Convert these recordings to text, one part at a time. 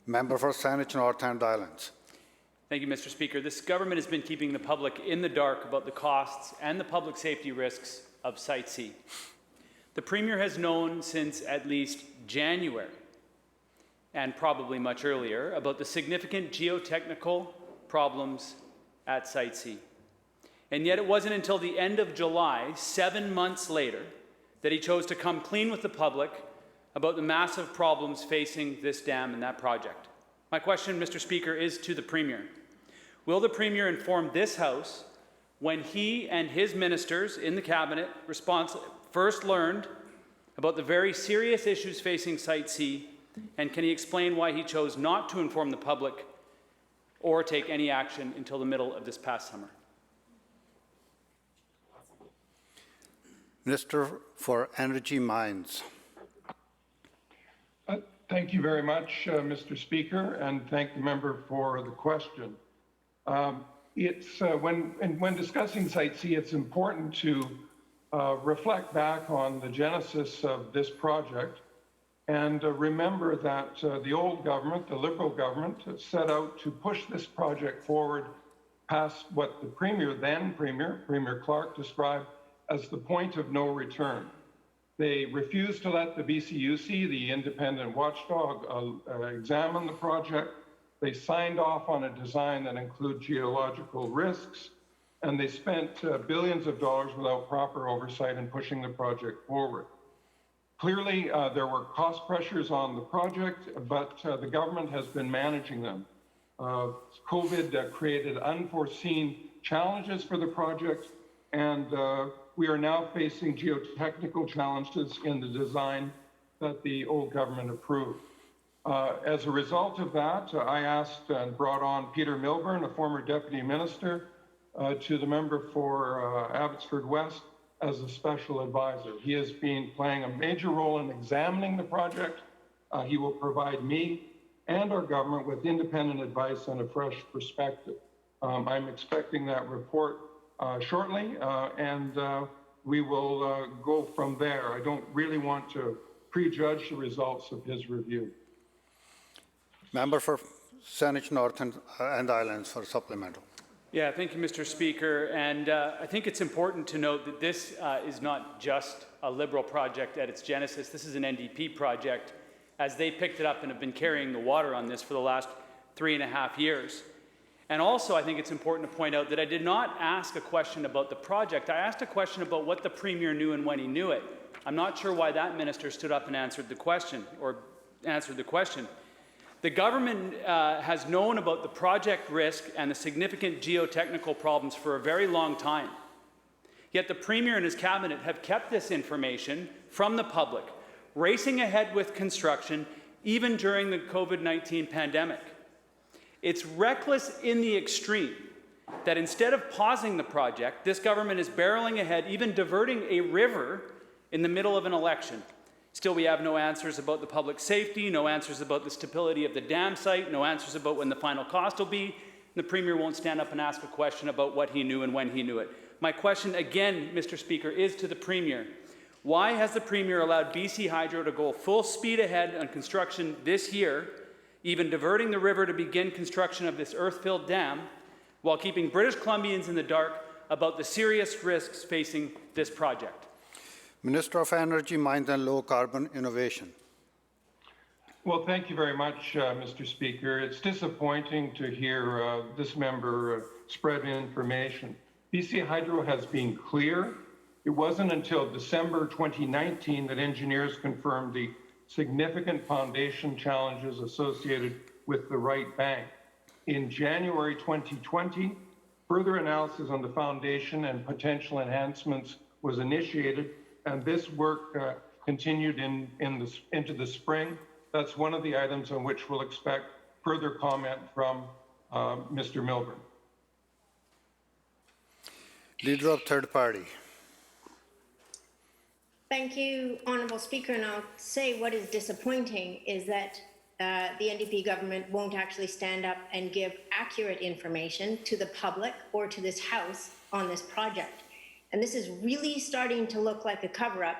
Member for Saanich North and Islands. Thank you, Mr. Speaker. This government has been keeping the public in the dark about the costs and the public safety risks of Site C. The Premier has known since at least January, and probably much earlier, about the significant geotechnical problems at Site C. And yet it wasn't until the end of July, 7 months later, that he chose to come clean with the public about the massive problems facing this dam and that project. My question, Mr. Speaker, is to the Premier. Will the Premier inform this House when he and his ministers in the Cabinet first learned about the very serious issues facing Site C, and can he explain why he chose not to inform the public or take any action until the middle of this past summer? Minister for Energy Mines. Thank you very much, Mr. Speaker, and thank the member for the question. When discussing Site C, it's important to reflect back on the genesis of this project and remember that the old government, the Liberal government, set out to push this project forward past what the Premier Clark, described as the point of no return. They refused to let the BCUC, the independent watchdog, examine the project. They signed off on a design that included geological risks, and they spent billions of dollars without proper oversight in pushing the project forward. Clearly, there were cost pressures on the project, but the government has been managing them. COVID created unforeseen challenges for the project, and we are now facing geotechnical challenges in the design that the old government approved. As a result of that, I asked and brought on Peter Milburn, a former deputy minister, to the member for Abbotsford West as a special advisor. He has been playing a major role in examining the project. He will provide me and our government with independent advice and a fresh perspective. I'm expecting that report shortly, and we will go from there. I don't really want to prejudge the results of his review. Member for Saanich North and Islands for supplemental. Yeah, thank you, Mr. Speaker. And I think it's important to note that this is not just a Liberal project at its genesis. This is an NDP project, as they picked it up and have been carrying the water on this for the last 3.5 years. And also, I think it's important to point out that I did not ask a question about the project. I asked a question about what the Premier knew and when he knew it. I'm not sure why that minister stood up and answered the question, The government has known about the project risk and the significant geotechnical problems for a very long time. Yet the Premier and his Cabinet have kept this information from the public, racing ahead with construction even during the COVID-19 pandemic. It's reckless in the extreme that instead of pausing the project, this government is barreling ahead, even diverting a river in the middle of an election. Still, we have no answers about the public safety, no answers about the stability of the dam site, no answers about when the final cost will be. And the Premier won't stand up and ask a question about what he knew and when he knew it. My question again, Mr. Speaker, is to the Premier. Why has the Premier allowed BC Hydro to go full speed ahead on construction this year, even diverting the river to begin construction of this earth-filled dam, while keeping British Columbians in the dark about the serious risks facing this project? Minister of Energy, Mines and Low Carbon Innovation. Well, thank you very much, Mr. Speaker. It's disappointing to hear this member spread information. BC Hydro has been clear. It wasn't until December 2019 that engineers confirmed the significant foundation challenges associated with the right bank. In January 2020, further analysis on the foundation and potential enhancements was initiated, and this work continued into the spring. That's one of the items on which we'll expect further comment from Mr. Milburn. Leader of Third Party. Thank you, Honourable Speaker, and I'll say what is disappointing is that the NDP government won't actually stand up and give accurate information to the public or to this House on this project. And this is really starting to look like a cover-up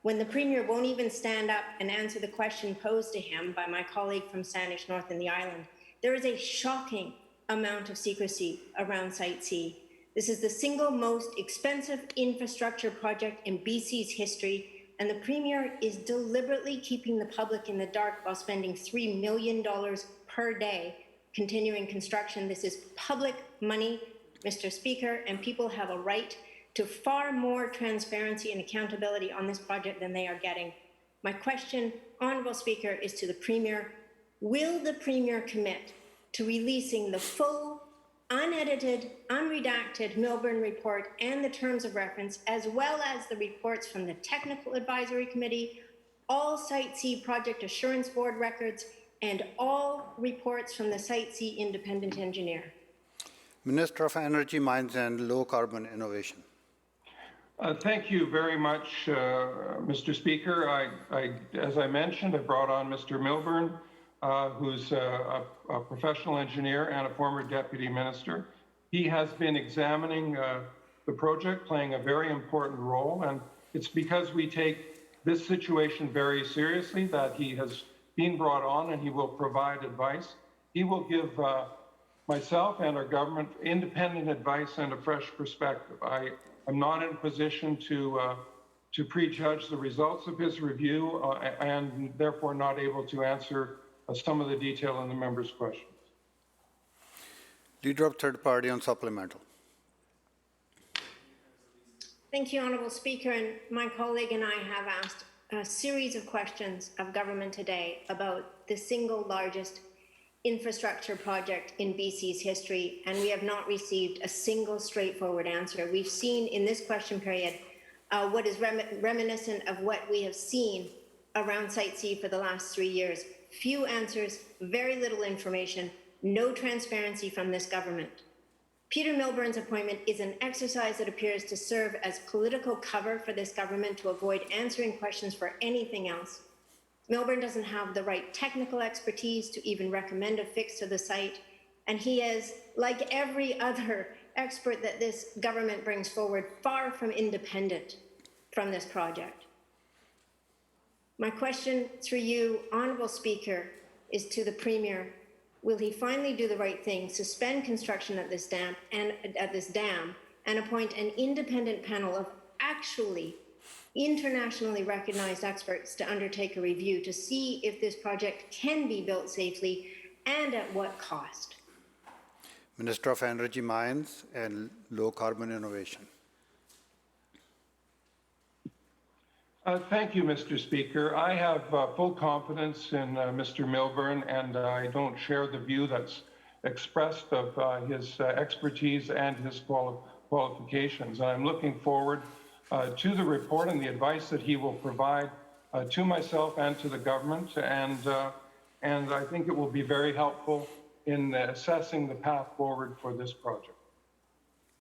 when the Premier won't even stand up and answer the question posed to him by my colleague from Saanich North in the island. There is a shocking amount of secrecy around Site C. This is the single most expensive infrastructure project in BC's history, and the Premier is deliberately keeping the public in the dark while spending $3 million per day continuing construction. This is public money, Mr. Speaker, and people have a right to far more transparency and accountability on this project than they are getting. My question, Honourable Speaker, is to the Premier. Will the Premier commit to releasing the full, unedited, unredacted Milburn report and the terms of reference, as well as the reports from the Technical Advisory Committee, all Site C Project Assurance Board records, and all reports from the Site C independent engineer? Minister of Energy, Mines and Low Carbon Innovation. Thank you very much, Mr. Speaker. As I mentioned, I brought on Mr. Milburn, who's a professional engineer and a former deputy minister. He has been examining the project, playing a very important role, and it's because we take this situation very seriously that he has been brought on, and he will provide advice. He will give myself and our government independent advice and a fresh perspective. I'm not in a position to prejudge the results of his review and therefore not able to answer some of the detail in the members' questions. Leader of Third Party on supplemental. Thank you, Honourable Speaker. And my colleague and I have asked a series of questions of government today about the single largest infrastructure project in BC's history, and we have not received a single straightforward answer. We've seen in this question period what is reminiscent of what we have seen around Site C for the last 3 years. Few answers, very little information, no transparency from this government. Peter Milburn's appointment is an exercise that appears to serve as political cover for this government to avoid answering questions for anything else. Milburn doesn't have the right technical expertise to even recommend a fix to the site, and he is, like every other expert that this government brings forward, far from independent from this project. My question through you, Honourable Speaker, is to the Premier. Will he finally do the right thing, suspend construction at this dam and appoint an independent panel of actually internationally recognized experts to undertake a review to see if this project can be built safely and at what cost? Minister of Energy, Mines and Low Carbon Innovation. Thank you, Mr. Speaker. I have full confidence in Mr. Milburn, and I don't share the view that's expressed of his expertise and his qualifications. I'm looking forward to the report and the advice that he will provide to myself and to the government, and I think it will be very helpful in assessing the path forward for this project.